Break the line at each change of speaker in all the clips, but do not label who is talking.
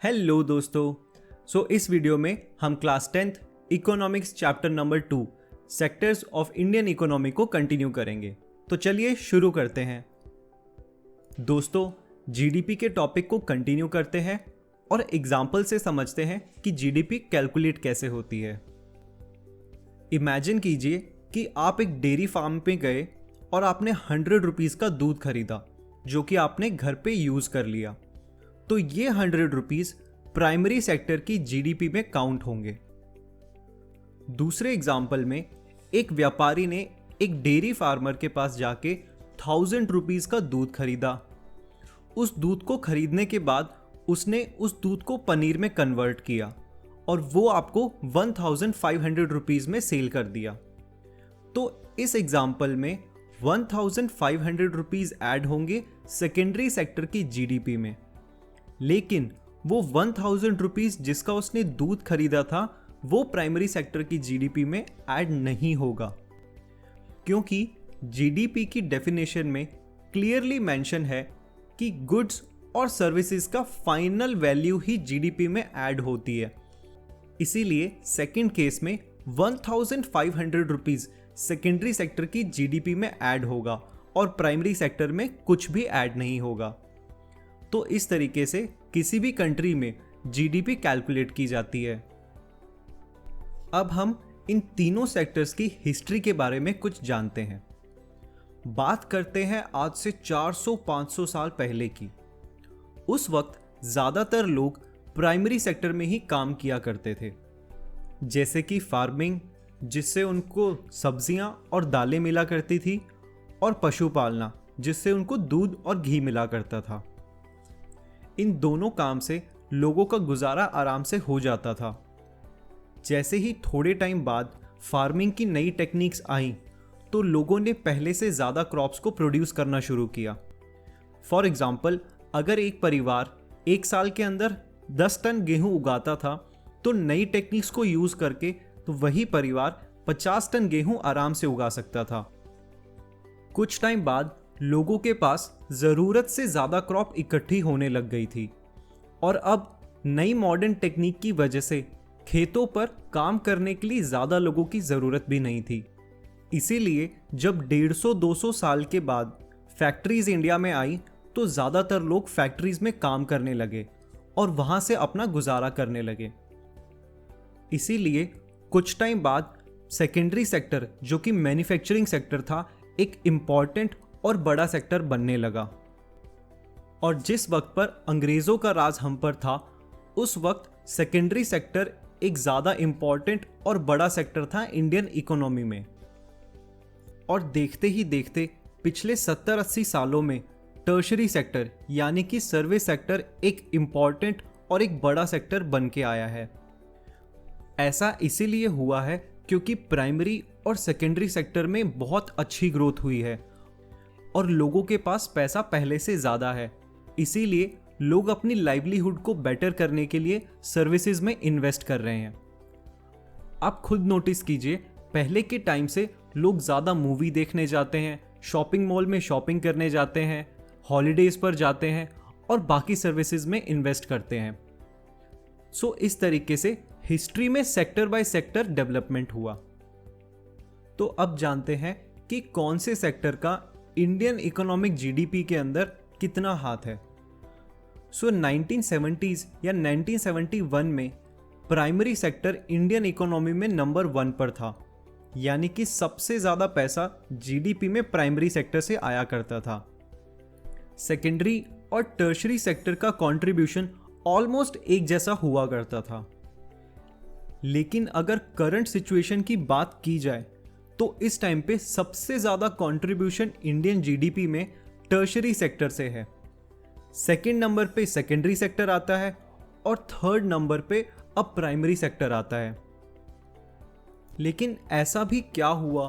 Hello दोस्तों। इस video में हम class 10th economics chapter number 2 sectors of Indian economy को कंटिन्यू करेंगे। तो चलिए शुरू करते हैं। दोस्तों, जीडीपी के टॉपिक को कंटिन्यू करते हैं और एग्जाम्पल से समझते हैं कि जीडीपी कैलकुलेट कैसे होती है। इमेजिन कीजिए कि आप एक डेयरी फार्म पे गए और आपने 100 रुपीज़ का दूध खरीदा जो कि आपने घर पे यूज़ कर लिया। तो ये 100 रुपीज़ प्राइमरी सेक्टर की जीडीपी में काउंट होंगे। दूसरे एग्जाम्पल में एक व्यापारी ने एक डेयरी फार्मर के पास जाके 1000 रुपीज़ का दूध खरीदा। उस दूध को खरीदने के बाद उसने उस दूध को पनीर में कन्वर्ट किया और वो आपको 1500 रुपीज़ में सेल कर दिया। तो इस एग्जाम्पल में 1500 रुपीज़ ऐड होंगे सेकेंडरी सेक्टर की जीडीपी में, लेकिन वो 1000 रुपीज़ जिसका उसने दूध खरीदा था वो प्राइमरी सेक्टर की जीडीपी में ऐड नहीं होगा, क्योंकि जीडीपी की डेफिनेशन में क्लियरली मेंशन है कि गुड्स और सर्विसेज का फाइनल वैल्यू ही जीडीपी में ऐड होती है। इसीलिए सेकंड केस में 1500 रुपीज़ सेकेंडरी सेक्टर की जीडीपी में ऐड होगा और प्राइमरी सेक्टर में कुछ भी ऐड नहीं होगा। तो इस तरीके से किसी भी कंट्री में जीडीपी कैलकुलेट की जाती है। अब हम इन तीनों सेक्टर्स की हिस्ट्री के बारे में कुछ जानते हैं। बात करते हैं आज से 400-500 साल पहले की। उस वक्त ज़्यादातर लोग प्राइमरी सेक्टर में ही काम किया करते थे, जैसे कि फार्मिंग, जिससे उनको सब्जियां और दालें मिला करती थी, और पशुपालना, जिससे उनको दूध और घी मिला करता था। इन दोनों काम से लोगों का गुजारा आराम से हो जाता था। जैसे ही थोड़े टाइम बाद फार्मिंग की नई टेक्निक्स आईं, तो लोगों ने पहले से ज़्यादा क्रॉप्स को प्रोड्यूस करना शुरू किया। फॉर एग्जाम्पल, अगर एक परिवार एक साल के अंदर 10 टन गेहूं उगाता था, तो नई टेक्निक्स को यूज़ करके तो वही परिवार 50 टन गेहूं आराम से उगा सकता था। कुछ टाइम बाद लोगों के पास ज़रूरत से ज़्यादा क्रॉप इकट्ठी होने लग गई थी और अब नई मॉडर्न टेक्निक की वजह से खेतों पर काम करने के लिए ज़्यादा लोगों की ज़रूरत भी नहीं थी। इसीलिए जब 150-200 साल के बाद फैक्ट्रीज इंडिया में आई, तो ज़्यादातर लोग फैक्ट्रीज में काम करने लगे और वहाँ से अपना गुजारा करने लगे। इसीलिए कुछ टाइम बाद सेकेंडरी सेक्टर, जो कि मैन्युफैक्चरिंग सेक्टर था, एक इम्पॉर्टेंट और बड़ा सेक्टर बनने लगा। और जिस वक्त पर अंग्रेज़ों का राज हम पर था, उस वक्त सेकेंडरी सेक्टर एक ज़्यादा इम्पॉर्टेंट और बड़ा सेक्टर था इंडियन इकोनॉमी में। और देखते ही देखते पिछले 70-80 सालों में टर्शरी सेक्टर यानी कि सर्विस सेक्टर एक इम्पॉर्टेंट और एक बड़ा सेक्टर बन के आया है। ऐसा इसीलिए हुआ है क्योंकि प्राइमरी और सेकेंडरी सेक्टर में बहुत अच्छी ग्रोथ हुई है और लोगों के पास पैसा पहले से ज़्यादा है। इसीलिए लोग अपनी लाइवलीहुड को बेटर करने के लिए सर्विसेज में इन्वेस्ट कर रहे हैं। आप खुद नोटिस कीजिए, पहले के टाइम से लोग ज़्यादा मूवी देखने जाते हैं, शॉपिंग मॉल में शॉपिंग करने जाते हैं, हॉलीडेज़ पर जाते हैं और बाकी सर्विसेज में इन्वेस्ट करते हैं। इस तरीके से हिस्ट्री में सेक्टर बाय सेक्टर डेवलपमेंट हुआ। तो अब जानते हैं कि कौन से सेक्टर का इंडियन इकोनॉमिक जीडीपी के अंदर कितना हाथ है। 1970s या 1971 में प्राइमरी सेक्टर इंडियन इकोनॉमी में नंबर 1 पर था, यानी कि सबसे ज़्यादा पैसा जीडीपी में प्राइमरी सेक्टर से आया करता था। सेकेंडरी और टर्शरी सेक्टर का कंट्रीब्यूशन ऑलमोस्ट एक जैसा हुआ करता था। लेकिन अगर करंट सिचुएशन की बात की जाए, तो इस टाइम पे सबसे ज़्यादा कंट्रीब्यूशन इंडियन जीडीपी में टर्शरी सेक्टर से है। सेकंड नंबर पे सेकेंडरी सेक्टर आता है और थर्ड नंबर पे अब प्राइमरी सेक्टर आता है। लेकिन ऐसा भी क्या हुआ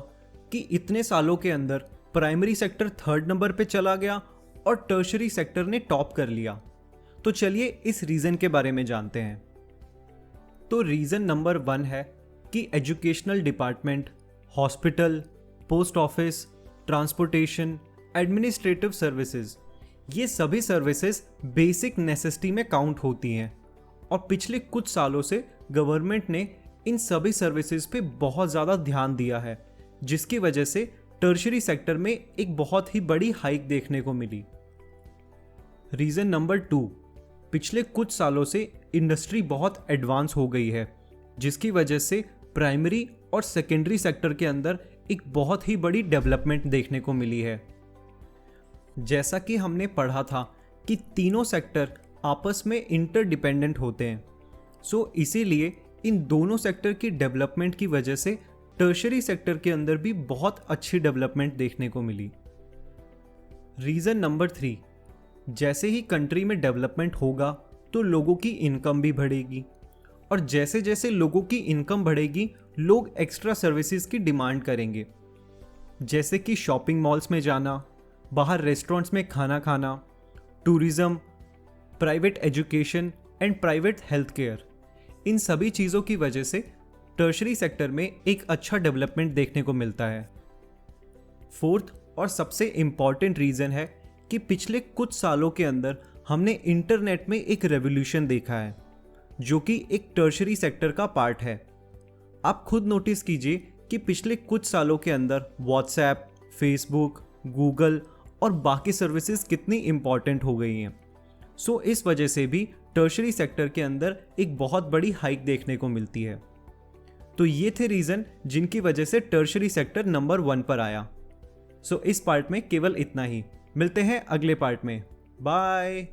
कि इतने सालों के अंदर प्राइमरी सेक्टर थर्ड नंबर पे चला गया और टर्शरी सेक्टर ने टॉप कर लिया? तो चलिए इस रीज़न के बारे में जानते हैं। तो रीज़न नंबर 1 है कि educational department, hospital, post office, transportation, administrative services, ये सभी सर्विसेज बेसिक नेसेसिटी में काउंट होती हैं और पिछले कुछ सालों से गवर्नमेंट ने इन सभी सर्विसेज पे बहुत ज़्यादा ध्यान दिया है, जिसकी वजह से टर्शरी सेक्टर में एक बहुत ही बड़ी हाइक देखने को मिली। रीज़न नंबर 2, पिछले कुछ सालों से इंडस्ट्री बहुत एडवांस हो गई है, जिसकी वजह से प्राइमरी और सेकेंडरी सेक्टर के अंदर एक बहुत ही बड़ी डेवलपमेंट देखने को मिली है। जैसा कि हमने पढ़ा था कि तीनों सेक्टर आपस में इंटरडिपेंडेंट होते हैं, सो इसीलिए इन दोनों सेक्टर की डेवलपमेंट की वजह से टर्शरी सेक्टर के अंदर भी बहुत अच्छी डेवलपमेंट देखने को मिली। रीज़न नंबर 3, जैसे ही कंट्री में डेवलपमेंट होगा तो लोगों की इनकम भी बढ़ेगी, और जैसे जैसे लोगों की इनकम बढ़ेगी लोग एक्स्ट्रा सर्विसेज की डिमांड करेंगे, जैसे कि शॉपिंग मॉल्स में जाना, बाहर रेस्टोरेंट्स में खाना खाना, tourism, private education and private health care. इन सभी चीज़ों की वजह से टर्शरी सेक्टर में एक अच्छा डेवलपमेंट देखने को मिलता है। 4th और सबसे इम्पॉर्टेंट रीज़न है कि पिछले कुछ सालों के अंदर हमने इंटरनेट में एक रेवोल्यूशन देखा है, जो कि एक टर्शरी सेक्टर का पार्ट है। आप खुद नोटिस कीजिए कि पिछले कुछ सालों के अंदर व्हाट्सएप, फेसबुक, गूगल और बाकी सर्विसेज कितनी इम्पॉर्टेंट हो गई हैं। सो इस वजह से भी टर्शरी सेक्टर के अंदर एक बहुत बड़ी हाइक देखने को मिलती है। तो ये थे रीज़न जिनकी वजह से टर्शरी सेक्टर नंबर 1 पर आया। सो इस पार्ट में केवल इतना ही। मिलते हैं अगले पार्ट में। बाय।